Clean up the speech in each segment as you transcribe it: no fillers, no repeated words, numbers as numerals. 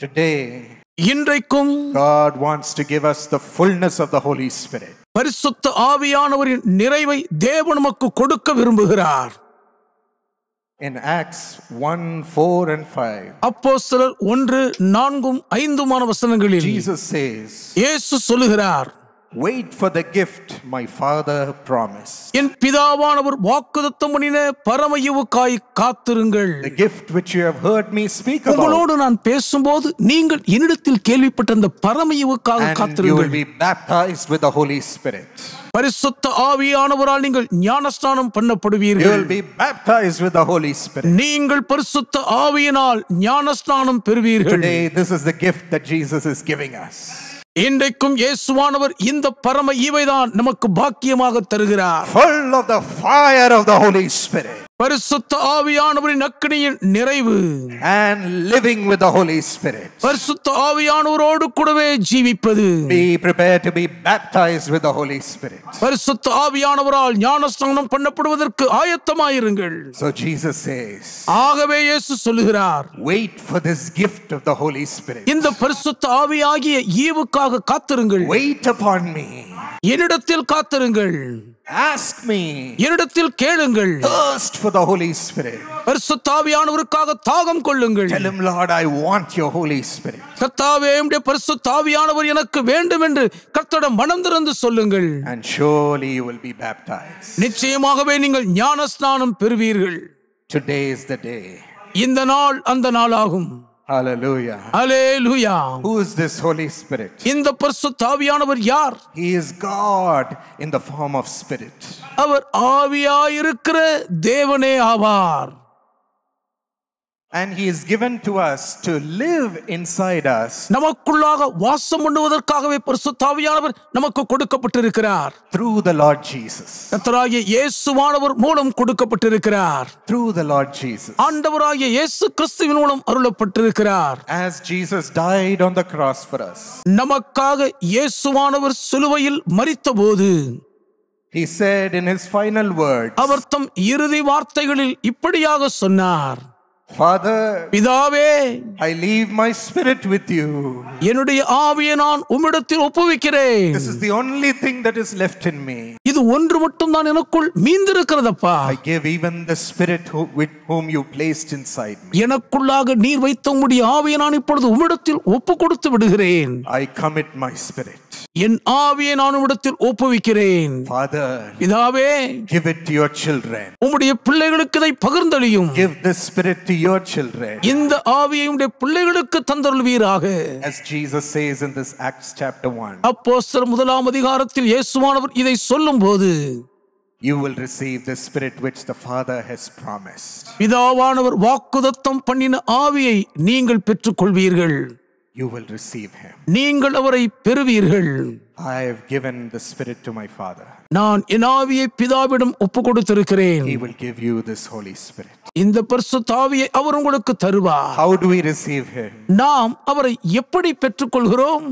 Today, இன்றைக்கும் God wants to give us the fullness of the Holy Spirit. பரிசுத்த ஆவியானவரின் நிறைவை தேவன் நமக்கு கொடுக்க விரும்புகிறார். In Acts 1:4 and 5, அப்போஸ்தலர் 1:4-5 வசனங்களில் Jesus says, இயேசு சொல்லுகிறார், wait for the gift my Father promised. என் பிதாவானவர் வாக்குத்தத்தம் பண்ணின பரம ஈவுக்காய் காத்திருங்கள். The gift which you have heard me speak about. உங்களோடு நான் பேசும்போது நீங்கள் என்னிடத்தில் கேள்விப்பட்ட அந்த பரம ஈவுக்காக And you will காத்திருங்கள். be baptized with the Holy Spirit. பரிசுத்த ஆவியானவரால் நீங்கள் ஞானஸ்நானம் You பண்ணப்படுவீர்கள். will be baptized with the Holy Spirit. நீங்கள் பரிசுத்த ஆவியினால் ஞானஸ்நானம் பெறுவீர்கள். Today, this is the gift that Jesus is giving us. இன்றைக்கும் இயேசுவானவர் இந்த பரம ஈவைதான் நமக்கு பாக்கியமாக தருகிறார். Full of the fire of the Holy Spirit. பரிசுத்த ஆவியானவரின் அக்கினியின் நிறைவு. And living with the Holy Spirit. பரிசுத்த ஆவியானவரோடு கூடவே ஜீவிப்பது. Be prepared to be baptized with the Holy Spirit. பரிசுத்த ஆவியானவரால் ஞானஸ்நானம் பண்ணப்படுவதற்கு ஆயத்தமாயிருங்கள். So Jesus says, ஆகவே இயேசு சொல்லுகிறார், wait for this gift of the Holy Spirit. இந்த பரிசுத்த ஆவியாகிய ஈவுக்காக காத்திருங்கள். Wait upon me. என்னிடத்தில் காத்திருங்கள். Ask me. என்னிடத்தில் கேளுங்கள். Thirst for the Holy Spirit. பரிசுத்த ஆவியானவருக்காக தாகம் கொள்ளுங்கள். Tell him, Lord, I want your Holy Spirit. கர்த்தாவே, உம்முடைய பரிசுத்த ஆவியானவர் எனக்கு வேண்டும் என்று கர்த்தரிடம் மனம் திறந்து சொல்லுங்கள். And surely you will be baptized. நிச்சயமாகவே நீங்கள் ஞானஸ்நானம் பெறுவீர்கள். Today is the day. இந்த நாள் அந்த நாளாகும். Hallelujah. Hallelujah. Who is this Holy Spirit? இந்த பரிசுத்த ஆவியானவர் யார்? He is God in the form of spirit. அவர் ஆவியாயிருக்கிற தேவனே ஆவார். And he is given to us to live inside us நமக்குள்ளாக வாசம் பண்ணுவதற்காகவே பரிசுத்த ஆவியானவர் நமக்கு கொடுக்கப்பட்டிருக்கிறார். through the Lord Jesus. கர்த்தராகிய இயேசுவானவர் மூலம் கொடுக்கப்பட்டிருக்கிறார். Through the Lord Jesus. ஆண்டவராகிய இயேசு கிறிஸ்துவின் மூலம் அருளப்பட்டிருக்கிறார். As Jesus died on the cross for us, நமக்காக இயேசுவானவர் சிலுவையில் மரித்தபோது he said in his final words, அவர் தம் இறுதி வார்த்தைகளில் இப்படியாக சொன்னார், Father, பிதாவே, I leave my spirit with you. என்னுடைய ஆவியை நான் உம்மிடத்தில் ஒப்புவிக்கிறேன். This is the only thing that is left in me. இது ஒன்று மட்டும் தான் எனக்குள் மீந்திருக்கிறதப்பா. I give even the spirit with whom you placed inside me. எனக்குள்ளாக நீர் வைத்த உம்முடைய ஆவியை நான் இப்பொழுது உம்மிடத்தில் ஒப்பு கொடுத்து விடுகிறேன். I commit my spirit. என் ஆவியை நான் உம்மிடத்தில் ஒப்புவிக்கிறேன். Father, பிதாவே, give it to your children. உம்முடைய பிள்ளைகளுக்கு இதை பகிர்ந்தளியும். Give this spirit to your children. இந்த ஆவியை உம்முடைய பிள்ளைகளுக்கு தந்தருள்வீராக. As Jesus says in this Acts chapter 1, அப்போஸ்தலர் 1 இயேசுவானவர் இதை சொல்லும்போது, you will receive the spirit which the Father has promised. பிதாவானவர் வாக்குத்தத்தம் பண்ணின ஆவியை நீங்கள் பெற்றுக்கொள்வீர்கள். You will receive him. நீங்கள் அவரை பெறுவீர்கள். I have given the spirit to my Father. நான் என் ஆவியை பிதாவிடம் ஒப்பு கொடுத்திருக்கிறேன். He will give you this Holy Spirit. இந்த பரிசுத்த ஆவியை அவர் உங்களுக்கு தருவார். How do we receive him? நாம் அவரை எப்படி பெற்றுக்கொள்கிறோம்?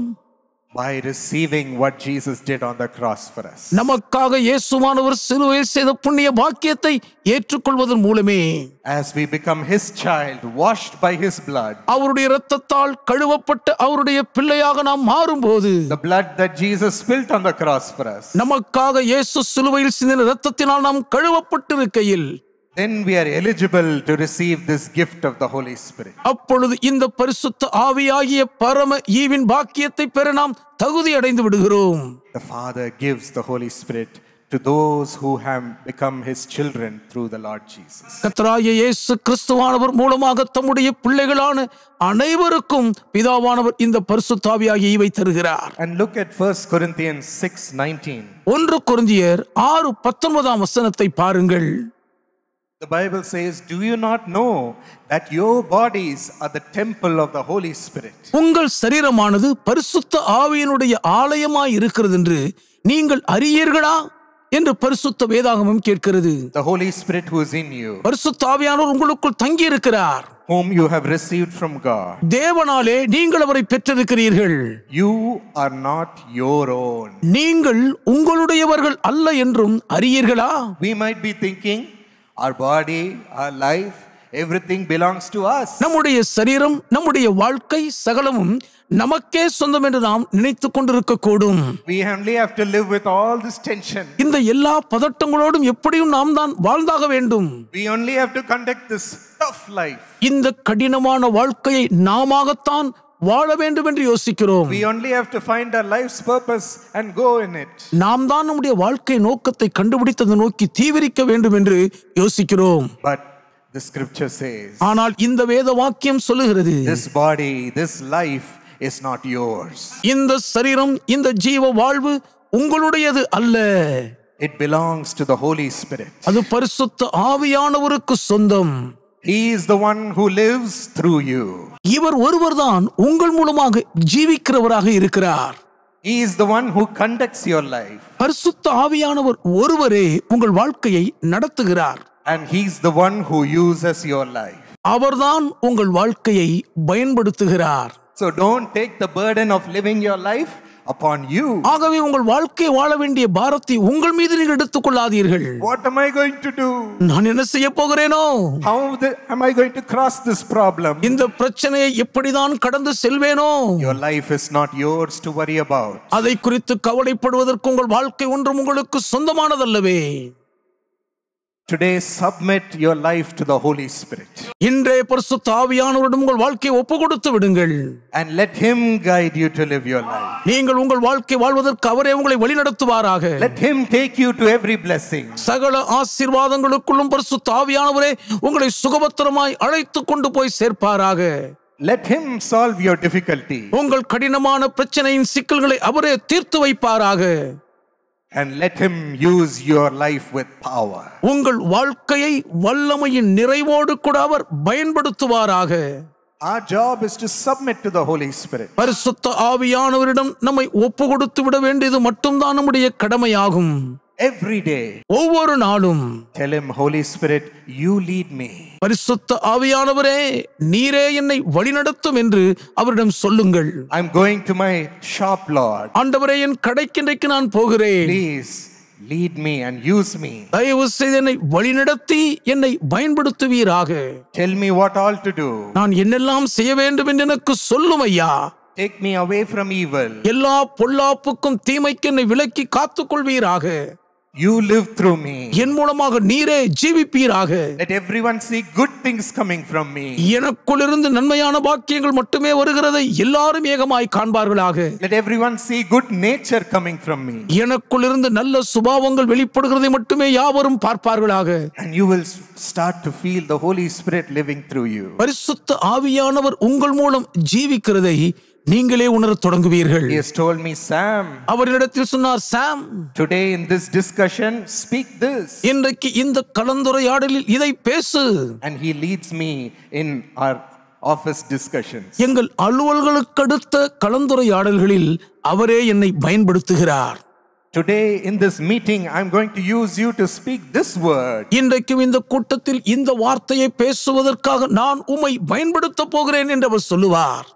By receiving what Jesus did on the cross for us. நமக்காக இயேசுவானவர் சிலுவையில் செய்த புண்ணிய பாக்கியத்தை ஏற்றுக்கொள்வதன் மூலமே, As we become his child, washed by his blood, அவருடைய இரத்தத்தால் கழுவப்பட்ட அவருடைய பிள்ளையாக நாம் மாறும்போது, the blood that Jesus spilled on the cross for us, நமக்காக இயேசு சிலுவையில் சிந்தின இரத்தத்தினால் நாம் கழுவப்பட்டிருக்கையில், then we are eligible to receive this gift of the Holy Spirit. அப்பொழுது இந்த பரிசுத்த ஆவியாகிய பரம ஈவின் பாக்கியத்தை பெற நாம் தகுதி அடைந்து விடுகிறோம். The Father gives the Holy Spirit to those who have become his children through the Lord Jesus. கர்த்தராகிய இயேசு கிறிஸ்துவானவர் மூலமாக தம்முடைய பிள்ளைகளான அனைவருக்கும் பிதாவானவர் இந்த பரிசுத்த ஆவியாகிய ஈவை தருகிறார். And look at 1 Corinthians 6:19. 1 கொரிந்தியர் 6:19 பாருங்கள். The Bible says, do you not know that your bodies are the temple of the Holy Spirit? உங்கள் சரீரமானது பரிசுத்த ஆவியினுடைய ஆலயமாய் இருக்கிறது என்று நீங்கள் அறியீர்களா என்று பரிசுத்த வேதாகமம் கேட்கிறது. The Holy Spirit who is in you, பரிசுத்த ஆவியானவர் உங்களுக்குள் தங்கி இருக்கிறார். whom you have received from God. தேவனாலே நீங்கள் அவரை பெற்றிருக்கிறீர்கள். You are not your own. நீங்கள் உங்களுடையவர்கள் அல்ல என்றும் அறியீர்களா? We might be thinking our body, our life Everything belongs to us. நம்முடைய சரீரம், நம்முடைய வாழ்க்கை சகலமும் நமக்கே சொந்தம் என்று நாம் நினைத்துக் கொண்டிருக்க கூடும். We only have to live with all this tension. இந்த எல்லா பதட்டங்களோடும் எப்படியும் நாம் தான் வாழ்ந்தாக வேண்டும். We only have to conduct this tough life. இந்த கடினமான வாழ்க்கையை நாமத்தான் வாழ வேண்டும் என்று யோசிக்கிறோம். We only have to find our life's purpose and go in it. நாம் தான் நம்முடைய வாழ்க்கை நோக்கத்தை கண்டுபிடித்ததை நோக்கி தீவிரிக்க வேண்டும் என்று யோசிக்கிறோம். But the scripture says, ஆனால் இந்த வேத வாக்கியம் சொல்லுகிறது, this body, this life is not yours. இந்த சரீரம், இந்த ஜீவ வாழ்வு உங்களுடையது அல்ல. It belongs to the Holy Spirit. அது பரிசுத்த ஆவியானவருக்கு சொந்தம். He is the one who lives through you. இவர் ஒருவர்தான் உங்கள் மூலமாக ஜீவிக்கிறவராக இருக்கிறார். He is the one who conducts your life. பரிசுத்த ஆவியானவர் ஒருவரே உங்கள் வாழ்க்கையை நடத்துகிறார். And he's the one who uses your life. அவர்தான் உங்கள் வாழ்க்கையை பயன்படுத்துகிறார். So don't take the burden of living your life upon you. ஆகவே உங்கள் வாழ்க்கை வாழ வேண்டிய பாரத்தை உங்கள் மீது நீங்கள் எடுத்துக் கொள்ளாதீர்கள். What am I going to do? நான் என்ன செய்ய போகிறேனோ? How am I going to cross this problem? இந்த பிரச்சனையை எப்படிதான் கடந்து செல்வேனோ? Your life is not yours to worry about. அதை குறித்து கவலைப்படுவதற்கு உங்கள் வாழ்க்கை ஒன்றும் உங்களுக்கு சொந்தமானதல்லவே. Today submit your life to the Holy Spirit. இன்றைய பரிசுத்த ஆவியானவரிடம் உங்கள் வாழ்க்கையை ஒப்புக்கொடுத்து விடுங்கள். And let him guide you to live your life. நீங்கள் உங்கள் வாழ்க்கை வாழ்வதற்கு அவரே உங்களை வழிநடத்துவாராக. Let him take you to every blessing. சகல ஆசீர்வாதங்களுக்குள்ளும் பரிசுத்த ஆவியானவரே உங்களை சுகபத்திரமாய் அழைத்துக் கொண்டு போய் சேர்ப்பாராக. Let him solve your difficulty. உங்கள் கடினமான பிரச்சனையின் சிக்கல்களை அவரே தீர்த்து வைப்பாராக. And let him use your life with power. உங்கள் வாழ்க்கையை வல்லமையின் நிறைவோடு கூட அவர் பயன்படுத்துவாராக. Our job is to submit to the Holy Spirit. பரிசுத்த ஆவியானவரிடம் நம்மை ஒப்புக்கொடுத்து விட வேண்டியது மட்டும்தான் நம்முடைய கடமையாகும். Every day ஒவ்வொரு நாளும் tell him, Holy Spirit, you lead me. பரிசுத்த ஆவியானவரே நீரே என்னை வழிநடத்தும் என்று அவரிடம் சொல்லுங்கள். I'm going to my shop, Lord. ஆண்டவரே, என் கடைக்கு இன்றைக்கு நான் போகிறேன். Please lead me and use me. தயவு செய்து என்னை வழிநடத்தி என்னை பயன்படுத்துவீராக. Tell me what all to do. நான் என்னெல்லாம் செய்ய வேண்டும் என்று எனக்கு சொல்லும் ஐயா. Take me away from evil. எல்லா பொல்லாப்புக்கும் தீமைக்கு என்னை விலக்கி காத்துக்கொள்வீராக. You live through me. என் மூலமாக நீரே ஜீவிப்பீராக. Let everyone see good things coming from me. எனக்குள்ளிருந்து நன்மையான பாக்கியங்கள் மட்டுமே வருகிறதை எல்லாரும் ஏகமாய் காண்பார்களாக. Let everyone see good nature coming from me. எனக்குள்ளிருந்து நல்ல சுபாவங்கள் வெளிப்படுகிறதை மட்டுமே யாவரும் பார்ப்பார்களாக. And you will start to feel the Holy Spirit living through you. பரிசுத்த ஆவியானவர் உங்கள் மூலம் ஜீவிக்கிறதை நீங்களே உணரத் தொடங்குவீர்கள். He has told me, Sam, அவரிடத்தில் சொன்னார், சாம், today in this discussion speak this. இன்றைக்கு இந்த கலந்துரையாடலில் இதை பேசு. And he leads me in our office discussions. எங்கள் அலுவல்களுக்கு அடுத்த கலந்துரையாடல்களில் அவரே என்னை பயன்படுத்துகிறார். Today in this meeting I'm going to use you to speak this word. இன்றைக்கும் இந்த கூட்டத்தில் இந்த வார்த்தையை பேசுவதற்காக நான் உம்மை பயன்படுத்த போகிறேன் என்று அவர் சொல்லுவார்.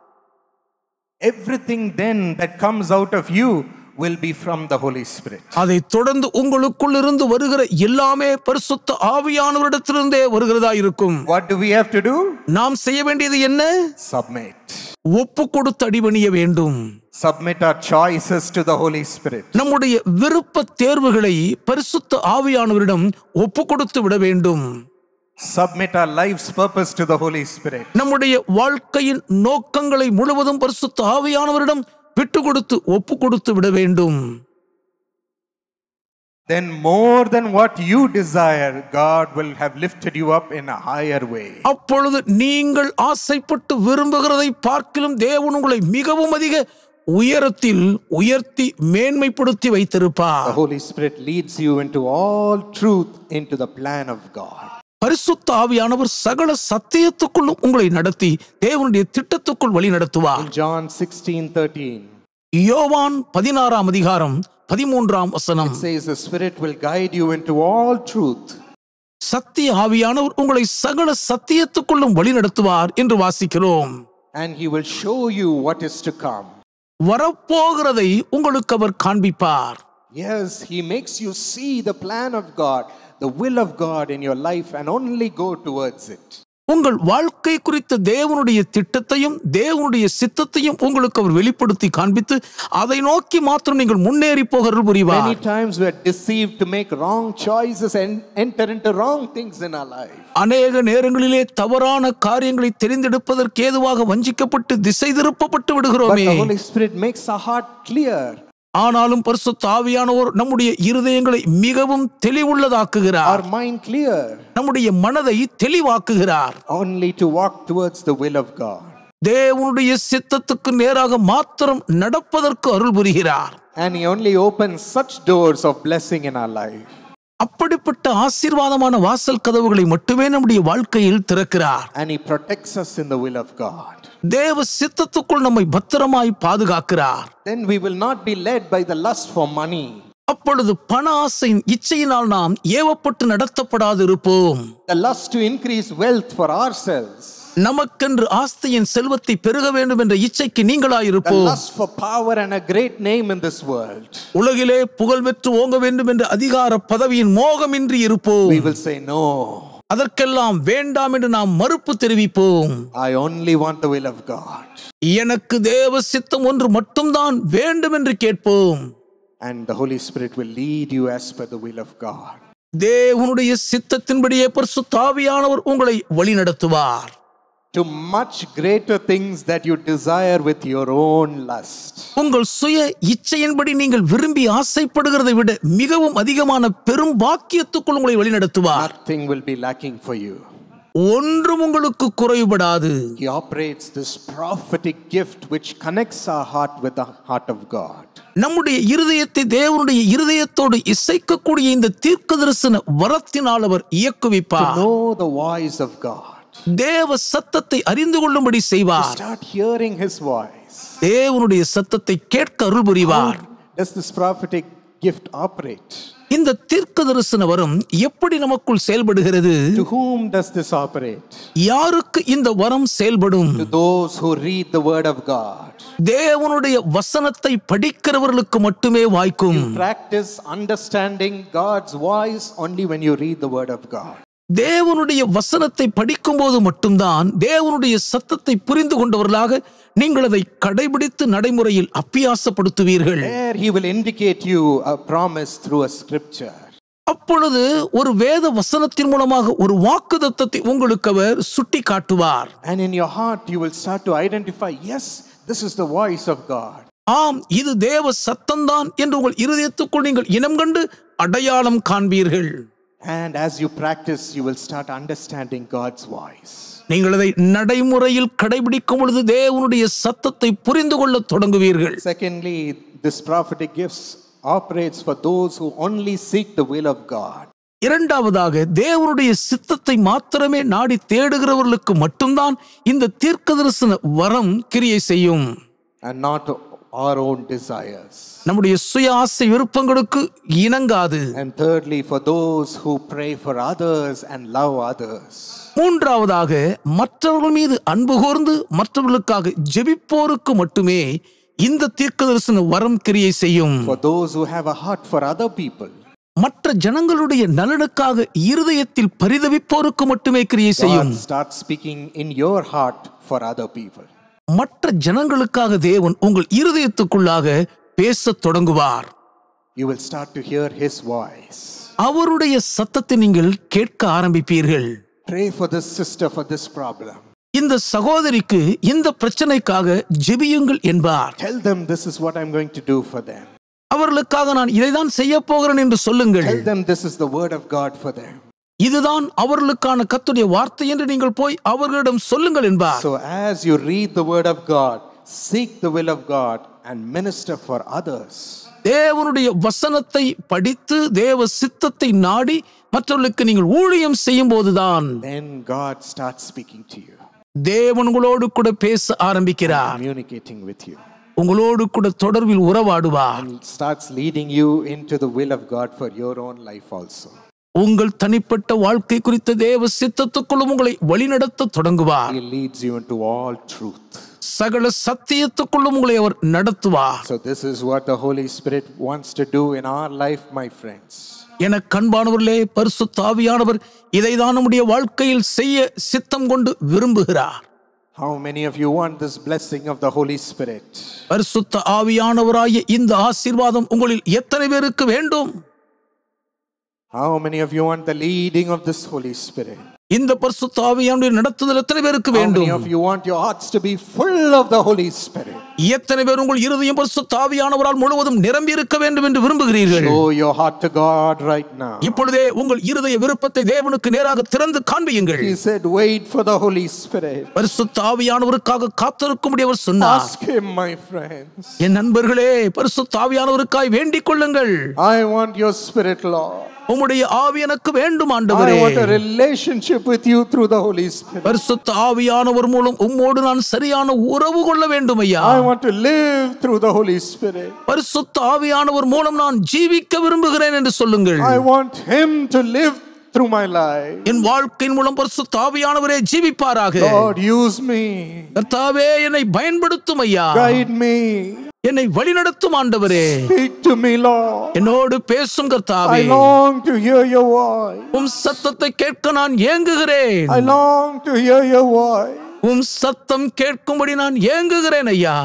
Everything then that comes out of you will be from the Holy Spirit. அதை தொடர்ந்து உங்களுக்குள் இருந்து வருகிற எல்லாமே பரிசுத்த ஆவியானவரிடத்திலிருந்தே வருகிறதா இருக்கும். What do we have to do? நாம் செய்ய வேண்டியது என்ன? Submit. ஒப்பு கொடுத்து அடிபணிய வேண்டும். Submit our choices to the Holy Spirit. நம்முடைய விருப்ப தேர்வுகளை பரிசுத்த ஆவியானவரிடம் ஒப்பு கொடுத்து விட வேண்டும். Submit our life's purpose to the Holy Spirit. நம்முடைய வாழ்க்கையின் நோக்கங்களை முழுவதும் பரிசுத்த ஆவியானவரிடம் விட்டு கொடுத்து ஒப்பு கொடுத்து விட வேண்டும். Then more than what you desire, God will have lifted you up in a higher way. அப்பொழுது நீங்கள் ஆசைப்பட்டு விரும்புகிறதை பார்க்கிலும் தேவன் உங்களை மிகவும் அதிக உயரத்தில் உயர்த்தி மேன்மைப்படுத்தி வைத்திருப்பார். The Holy Spirit leads you into all truth, into the plan of God. பரிசுத்த ஆவியானவர் சகல சத்தியத்துக்குள்ளும் உங்களை நடத்தி தேவனுடைய திட்டத்துக்குள் வழி நடத்துவார். John 16:13. யோவான் 16ஆம் அதிகாரம் 13ஆம் வசனம். It says the Spirit will guide you into all truth. சத்திய ஆவியானவர் உங்களை சகல சத்தியத்துக்குள்ளும் வழி நடத்துவார் என்று வாசிக்கிறோம். And he will show you what is to come. வரப்போகிறதை உங்களுக்கு அவர் காண்பிப்பார். Yes, he makes you see the plan of God, the will of God in your life and only go towards it. உங்கள் வாழ்க்கை குறித்த தேவனுடைய திட்டத்தையும் தேவனுடைய சித்தத்தையும் உங்களுக்கு அவர் வெளிப்படுத்தி காண்பித்து அதை நோக்கி மாத்திரம் நீங்கள் முன்னேறி போக அருள் புரிவார். Many times we are deceived to make wrong choices and enter into wrong things in our life. அநேக நேரங்களிலே தவறான காரியங்களை தெரிந்தெடுப்பதற்கு ஏதுவாக வஞ்சிக்கப்பட்டு திசை திருப்பப்பட்டு But விடுகிறோமே. the Holy Spirit makes our heart clear. ஆனாலும் பரிசுத்த ஆவியானவர் நம்முடைய இருதயங்களை மிகவும் தெளிவுள்ளதாக்குகிறார். Our mind clear. நம்முடைய மனதை தெளிவாக்குகிறார். Only to walk towards the will of God. தேவனுடைய சித்தத்துக்கு நேராக மாத்திரம் நடப்பதற்கு அருள் புரிகிறார். And He only opens such doors of blessing in our life. அப்படிப்பட்ட ஆசீர்வாதமான வாசல் கதவுகளை மட்டுமே நம்முடைய வாழ்க்கையில் திறக்கிறார். And He protects us in the will of God. தேவ சித்தத்துக்குள் நம்மை பத்திரமாய் பாதுகாக்கிறார். Then we will not be led by the lust for money. அப்பொழுது பண ஆசையின் இச்சையினால் நாம் ஏவப்பட்டு நடத்தப்படாது இருப்போம். The lust to increase wealth for ourselves. நமக்கென்று ஆஸ்தியின் செல்வத்தை பெருக வேண்டும் என்ற இச்சைக்கு The நீங்களாயிருப்போம். lust for power and a great name in this world. உலகிலே புகழ் பெற்று ஓங்க வேண்டும் என்ற அதிகார பதவியின் மோகமின்றி இருப்போம். We will say no. அதற்கெல்லாம் வேண்டாம் என்று நாம் மறுப்பு தெரிவிப்போம். I only want the will of God. எனக்கு தேவ சித்தம் ஒன்று மட்டும்தான் வேண்டும் என்று கேட்போம். And the Holy Spirit will lead you as per the will of God. தேவனுடைய சித்தத்தின்படியே பரிசுத்த ஆவியானவர் உங்களை வழிநடத்துவார். To much greater things that you desire with your own lust. உங்கள் சுய இச்சையின்படி நீங்கள் விரும்பி ஆசைப்படுகிறதை விட மிகவும் அதிகமான பெரும் பாக்கியத்துக்குள் உங்களை வழிநடத்துவார். Nothing will be lacking for you. ஒன்றும் உங்களுக்கு குறைபடாது. He operates this prophetic gift which connects our heart with the heart of God. நம்முடைய இருதயத்தை தேவனுடைய இருதயத்தோடு இசைக்கக்கூடிய இந்த தீர்க்கதரிசன வரத்தினால் அவர் To இயக்குவிப்பார். know the voice of God. தேவ சத்தத்தை அறிந்து கொள்ளும்படி செய்வார். Start hearing His voice. தேவனுடைய சத்தத்தை கேட்க அருள் புரிவார். Does this prophetic gift operate? இந்த தீர்க்கதரிசன வரம் எப்படி நமக்குள் செயல்படுகிறது? To whom does this operate? யாருக்கு இந்த வரம் செயல்படும்? To those who read the word of God. தேவனுடைய வசனத்தை படிக்கிறவர்களுக்கு மட்டுமே வாய்க்கும். Practice understanding God's voice only when you read the word of God. தேவனுடைய வசனத்தை படிக்கும் போது மட்டும்தான் தேவனுடைய சத்தத்தை புரிந்து கொண்டவர்களாக நீங்கள் அதை கடைபிடித்து நடைமுறையில் அப்பியாசப்படுத்துவீர்கள். There He will indicate you a promise through a scripture. அப்பொழுது ஒரு வேத வசனத்தின் மூலமாக ஒரு வாக்குத்தத்தத்தை உங்களுக்கு அவர் சுட்டி காட்டுவார். And in your heart you will start to identify, yes, this is the voice of God. ஆம், இது தேவ சத்தம்தான் என்று உங்கள் இருதயத்துக்குள் நீங்கள் இனம் கண்டு அடையாளம் காண்பீர்கள். And as you practice, you will start understanding God's voice. நீங்கள் அதை நடைமுறையில் கடைபிடிக்கும் பொழுது தேவனுடைய சத்தத்தை புரிந்து கொள்ள தொடங்குவீர்கள். Secondly, this prophetic gifts operates for those who only seek the will of God. இரண்டாவதாக தேவனுடைய சித்தத்தை மாத்திரமே நாடி தேடுகிறவர்களுக்கு மட்டும்தான் இந்த தீர்க்கதரிசன வரம் கிரியை செய்யும். And not our own desires. நம்முடைய சுய ஆசை விருப்பங்களுக்கு இணங்காது. And thirdly, for those who pray for others and love others. மூன்றாவதாக மற்றவர்கள் மீது அன்பு கூர்ந்து மற்றவர்களுக்காக ஜெபிப்போருக்கு மட்டுமே இந்த தீர்க்கதரிசன வரம் கிரியை செய்யும். For those who have a heart for other people. மற்ற ஜனங்களுடைய நலனுக்காக இருதயத்தில் பரிதவிப்போருக்கு மட்டுமே கிரியை செய்யும். God starts speaking in your heart for other people. மற்ற ஜனங்களுக்காக தேவன் உங்கள் இருதயத்துக்குள்ளாக பேசத் தொடங்குவார். You will start to hear His voice. அவருடைய சத்தத்தை நீங்கள் கேட்க ஆரம்பிப்பீர்கள். Pray for this sister for this problem. இந்த சகோதரிக்கு இந்த பிரச்சனைக்காக ஜெபியுங்கள் என்பார். Tell them this is what I'm going to do for them. அவர்களுக்காக நான் இதைதான் செய்ய போகிறேன் என்று சொல்லுங்கள். Tell them this is the word of God for them. இதுதான் அவர்களுக்கான கர்த்தருடைய வார்த்தை என்று நீங்கள் போய் அவர்களிடம் சொல்லுங்கள் என்பார். So as you read the word of God, seek the will of God and minister for others. தேவனுடைய வசனத்தை படித்து தேவ சித்தத்தை நாடி மற்றவர்களுக்கு நீங்கள் ஊழியம் செய்யும் போதுதான் Then God starts speaking to you. தேவன் உங்களோடு கூட பேச ஆரம்பிக்கிறார். Communicating with you. உங்களோடு கூட தொடர்பில் உறவாடுவார். And starts leading you into the will of God for your own life also. உங்கள் தனிப்பட்ட வாழ்க்கை குறித்த தேவ சித்தத்துக்குள்ளும் உங்களை வழிநடத்த தொடங்குவார். He leads you into all truth. சகல சத்தியத்துக்குள்ளும் உங்களை அவர் நடத்துவார். So this is what the Holy Spirit wants to do in our life, my friends. எனக்கு அன்பானவர்களே, பரிசுத்த ஆவியானவர் இதைதான் நம்முடைய வாழ்க்கையில் செய்ய சித்தம் கொண்டு விரும்புகிறார். How many of you want this blessing of the Holy Spirit? பரிசுத்த ஆவியானவராகிய இந்த ஆசீர்வாதம் உங்களில் எத்தனை பேருக்கு வேண்டும்? How many of you want the leading of this Holy Spirit? இந்த பரிசுத்த ஆவியானவருடைய நடத்துதல் எத்தனை பேருக்கு How வேண்டும்? many of you want your hearts to be full of the Holy Spirit? எத்தனை பேர் உங்கள் இருதயம் பரிசுத்த ஆவியானவரால் முழுவதும் நிரம்பி இருக்க வேண்டும் என்று விரும்புகிறீர்கள்? Show your heart to God right now. இப்பொழுதே உங்கள் இருதய விருப்பத்தை தேவனுக்கு நேராக திறந்து காண்பியுங்கள். He said, wait for the Holy Spirit. பரிசுத்த ஆவியானவருக்காக காத்திருக்கும்படி அவர் சொன்னார். Ask him, my friends. என் நண்பர்களே, பரிசுத்த ஆவியானவருக்காய் வேண்டிக் கொள்ளுங்கள். I want your spirit, Lord. உம்முடைய ஆவி எனக்கு வேண்டும் I ஆண்டவரே. want a relationship with you through the Holy Spirit. பரிசுத்த ஆவியானவர் மூலம் உம்மோடு நான் சரியான உறவு கொள்ள வேண்டும் ஐயா. I want to live through the Holy Spirit. பரிசுத்த ஆவியானவர் மூலம் நான் ஜீவிக்க விரும்புகிறேன் என்று சொல்லுங்கள். I want him to live through my life. என் வாழ்க்கையின் மூலம் பரிசுத்த ஆவியானவரே ஜீவிப்பாராக. Lord, use me. கர்த்தாவே, என்னை பயன்படுத்தும் ஐயா. Guide me. என்னை வழிநடத்தும் ஆண்டவரே. Speak to me, Lord. என்னோடு பேசும் கர்த்தாவே. I long to hear your voice. உம் சத்தத்தை கேட்க நான் ஏங்குகிறேன். I long to hear your voice. உம் சத்தம் கேட்கும்படி நான் ஏங்குகிறேன் ஐயா.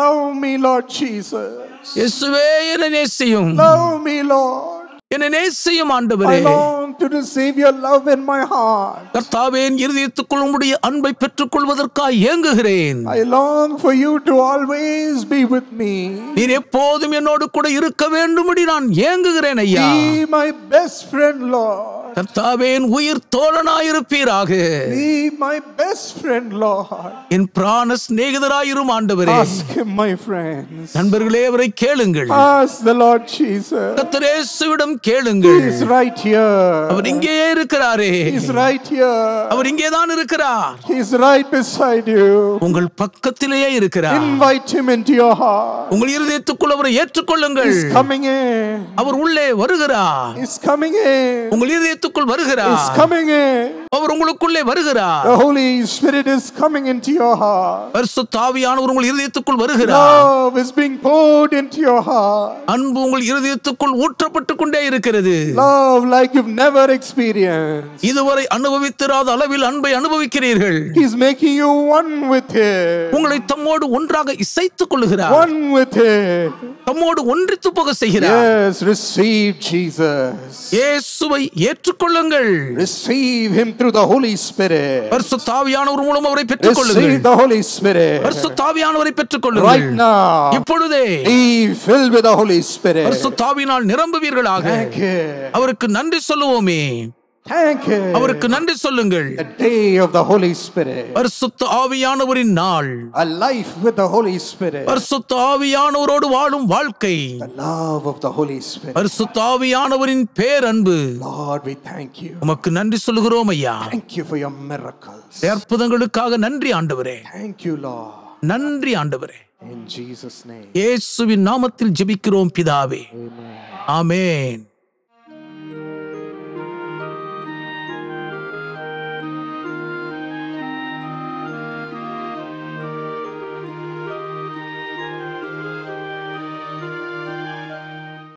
Love me, Lord Jesus. இயேசுவே, என்னை நேசியும். Love me, Lord. என்னை நேசியும் ஆண்டவரே. I long to receive your love in my heart. கர்த்தாவே, என் இருதயத்துக்குள் உம்முடைய அன்பை பெற்றுக்கொள்வதற்காக ஏங்குகிறேன். I long for you to always be with me. நீர் எப்போதும் என்னோடு கூட இருக்க வேண்டும்படி நான் ஏங்குகிறேன் ஐயா. Be my best friend, Lord. கர்த்தாவே, என் உயிர் தோழனாயிருப்பீராக. Be my best friend, Lord. என் பிராண சிநேகிதராயிரும் ஆண்டவரே. Ask him, my friends. நண்பர்களே, அவரை கேளுங்கள். Ask the Lord Jesus. கர்த்தர் இயேசுவிடம் கேளுங்கள். He is right here. அவர் இங்கே இருக்கிறாரே. He is right here. அவர் இங்கே தான் இருக்கிறார். He is right beside you. உங்கள் பக்கத்திலேயே இருக்கிறார். Invite him into your heart. உங்கள் இருதயத்துக்குள் அவரை ஏற்றுக்கொள்ளுங்கள். He's coming in. அவர் உள்ளே வருகிறார். He's coming in. உங்கள் இருதயத்துக்குள் வருகிறார். He's coming in. அவர் உங்களுக்குள்ளே வருகிறார். The Holy Spirit is coming into your heart. பரிசுத்த ஆவியானவர் உங்கள் இருதயத்துக்குள் வருகிறார். Love is being poured into your heart. அன்பு உங்கள் இருதயத்துக்குள் ஊற்றப்பட்டு கொண்டே இருக்கிறது. Love like you've never experienced. இதுவரை அனுபவித்திராத அளவில் அன்பை அனுபவிக்கிறீர்கள். He's making you one with him. உங்களை தம்மோடு ஒன்றாக இசைத்துக் கொள்கிறார். One with him. தம்மோடு ஒன்றித்து போக செய்கிறார். Yes, receive Jesus. இயேசுவை ஏற்றுக்கொள்ளுங்கள். Receive him through the Holy Spirit. பரிசுத்த ஆவியானவர் மூலம் அவரை பெற்றுக் Receive கொள்ளுங்கள். the Holy Spirit. பரிசுத்த ஆவியானவரை பெற்றுக் கொள்ளுங்கள். Right now. இப்பொழுதே Be filled with the Holy Spirit. பரிசுத்த ஆவியினால் நிரம்புவீர்களாக. Thank you. அவருக்கு நன்றி சொல்லுவோமே. Thank you. அவருக்கு நன்றி சொல்லுங்கள். The day of the Holy Spirit. பரிசுத்த ஆவியானவரின் நாள். A life with the Holy Spirit. பரிசுத்த ஆவியானவரோடு வாழும் வாழ்க்கை. The love of the Holy Spirit. பரிசுத்த ஆவியானவரின் பேரன்பு. Lord, we thank you. உமக்கு நன்றி சொல்லுகிறோம் ஐயா. Thank you for your miracles. அற்புதங்களுக்காக நன்றி ஆண்டவரே. Thank you, Lord. நன்றி ஆண்டவரே. In Jesus' name. இயேசுவின் நாமத்தில் ஜெபிக்கிறோம் பிதாவே. Amen. ஆமென்.